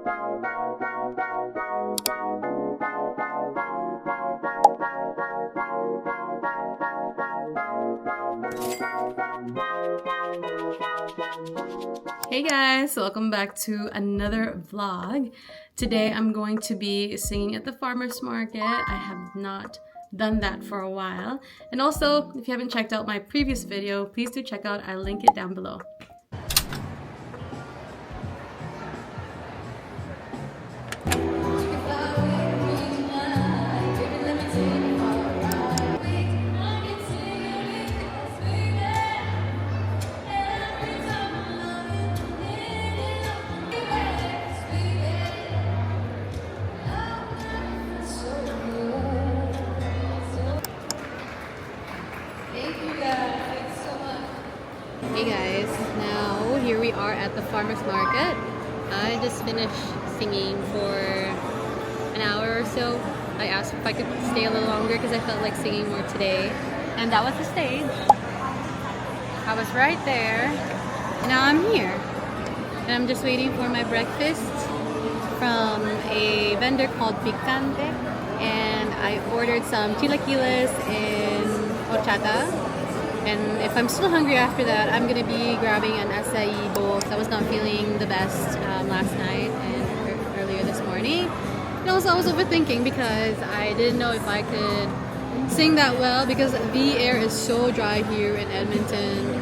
Hey guys, welcome back to another vlog. Today I'm going to be singing at the farmer's market. I have not done that for a while. And also, if you haven't checked out my previous video, please do check out. I'll link it down below. Hey guys, now here we are at the farmer's market. I just finished singing for an hour or so. I asked if I could stay a little longer because I felt like singing more today. And that was the stage. I was right there. And now I'm here. And I'm just waiting for my breakfast from a vendor called Picante. And I ordered some chilaquiles and horchata. And if I'm still hungry after that, I'm gonna be grabbing an acai bowl. I was not feeling the best last night and earlier this morning. And also I was overthinking because I didn't know if I could sing that well because the air is so dry here in Edmonton.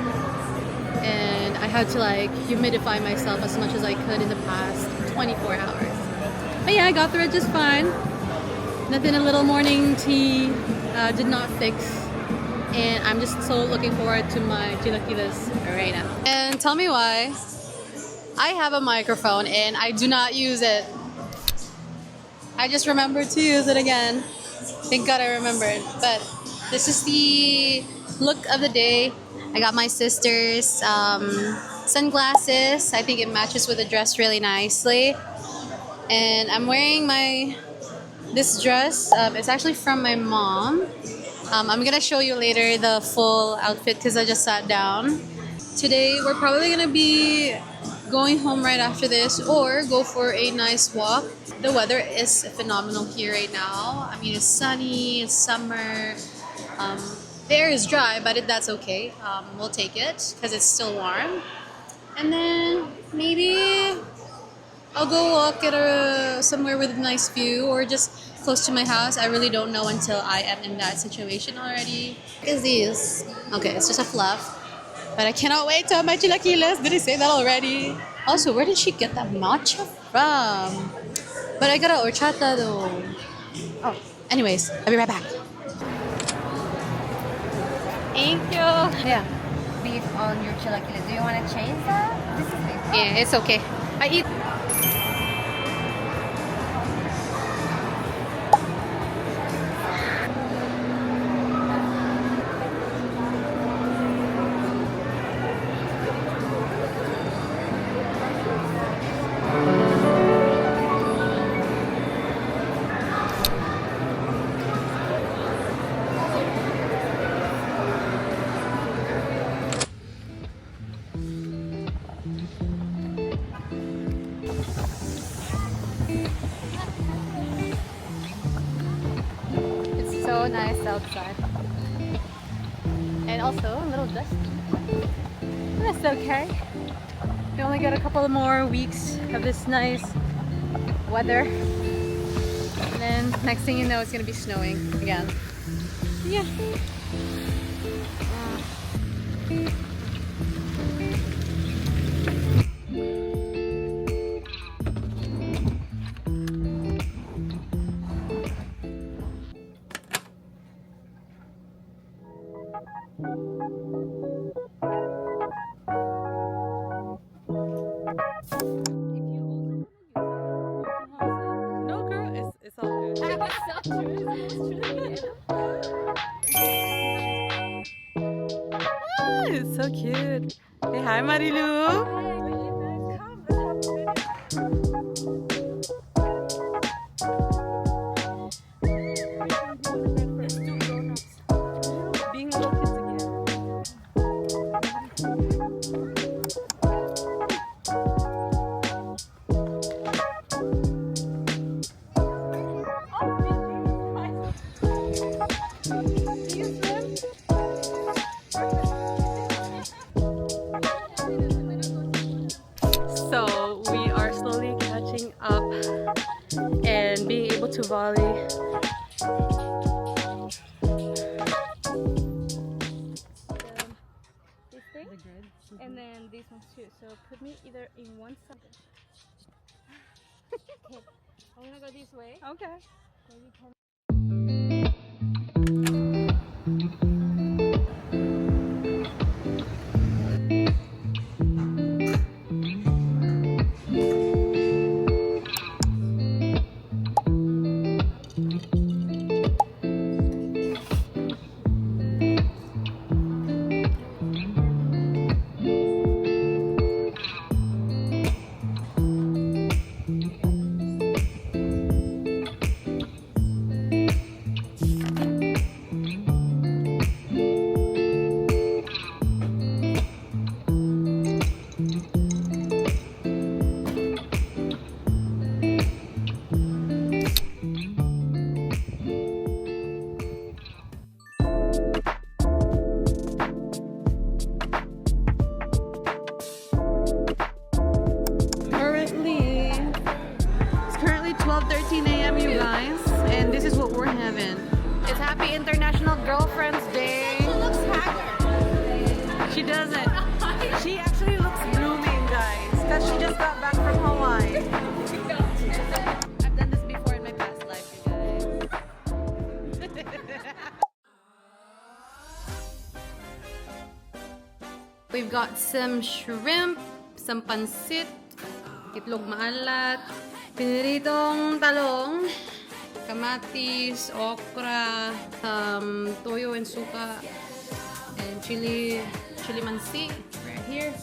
And I had to like humidify myself as much as I could in the past 24 hours. But yeah, I got through it just fine. Nothing a little morning tea did not fix. And I'm just so looking forward to my chilaquiles right now. And tell me why I have a microphone and I do not use it. I just remembered to use it again. Thank God I remembered. But this is the look of the day. I got my sister's sunglasses. I think it matches with the dress really nicely. And I'm wearing this dress. It's actually from my mom. I'm gonna show you later the full outfit because I just sat down. Today we're probably gonna be going home right after this or go for a nice walk. The weather is phenomenal here right now. I mean, it's sunny, it's summer. The air is dry, but that's okay. We'll take it because it's still warm. And then maybe I'll go walk at somewhere with a nice view or just close to my house. I really don't know until I am in that situation already. What is this? Okay, it's just a fluff. But I cannot wait to have my chilaquiles. Did I say that already? Also, where did she get that matcha from? But I got a horchata though. Oh, anyways, I'll be right back. Thank you. Yeah. Beef on your chilaquiles. Do you want to change that? This is beef. Yeah, it's okay. I eat. So nice outside, and also a little dusty. That's okay. We only got a couple more weeks of this nice weather, and then next thing you know, it's gonna be snowing again. Yeah. No, girl, it's all good. It's so cute. Hey, hi, Marilu. Being little kids again. to Bali. This thing, and then these ones too. So put me either in one side. Okay, I'm gonna go this way. Okay. So you can. It's currently 12:13 a.m. you guys, and this is what we're having. It's Happy International Girlfriend's Day. She looks haggard. She doesn't. She actually looks blooming, guys, because she just got back from Hawaii. I've done this before in my past life, you guys. We've got some shrimp, some pansit, itlog maalat, piniritong talong, kamatis, okra, toyo and suka, and chili mansi right here,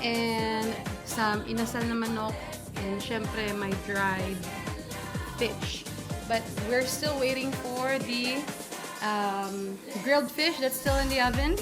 and some inasal na manok, and syempre my dried fish. But we're still waiting for the grilled fish that's still in the oven.